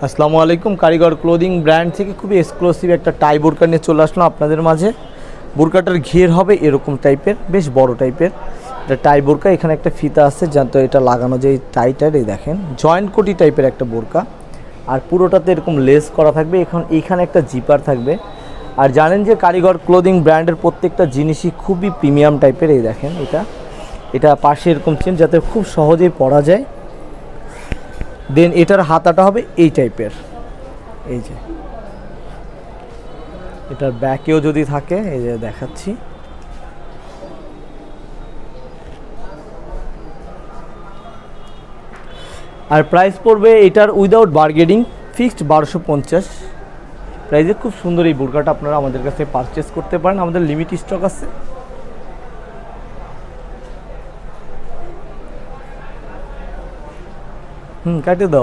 আসসালামু আলাইকুম। কারিগর ক্লোদিং ব্র্যান্ড থেকে খুবই এক্সক্লুসিভ একটা টাই বোরকা নিয়ে চলে আসলাম আপনাদের মাঝে। বোরকাটার ঘের হবে এরকম টাইপের, বেশ বড় টাইপের। এটা টাই বোরকা, এখানে একটা ফিতা আছে যাতে এটা লাগানো যায় টাইটার। এই দেখেন জয়েন্ট কোটি টাইপের একটা বোরকা, আর পুরোটাতে এরকম লেস করা থাকবে। এইখানে একটা জিপার থাকবে। আর জানেন যে কারিগর ক্লোদিং ব্র্যান্ডের প্রত্যেকটা জিনিসই খুবই প্রিমিয়াম টাইপের। এই দেখেন এটা পাশে এরকম চেন যাতে খুব সহজেই পরা যায়। দেন এটার হাতাটা হবে এই টাইপের, এই যে এটার ব্যাকেও যদি থাকে, এই যে দেখাচ্ছি। আর প্রাইস পড়বে এটার উইদাউট বার্গেনিং ফিক্সড 1250 প্রাইসে। খুব সুন্দর এই বোরকাটা আপনারা আমাদের কাছে পারচেস করতে পারেন, আমাদের লিমিট স্টক আছে। কাটে দাও।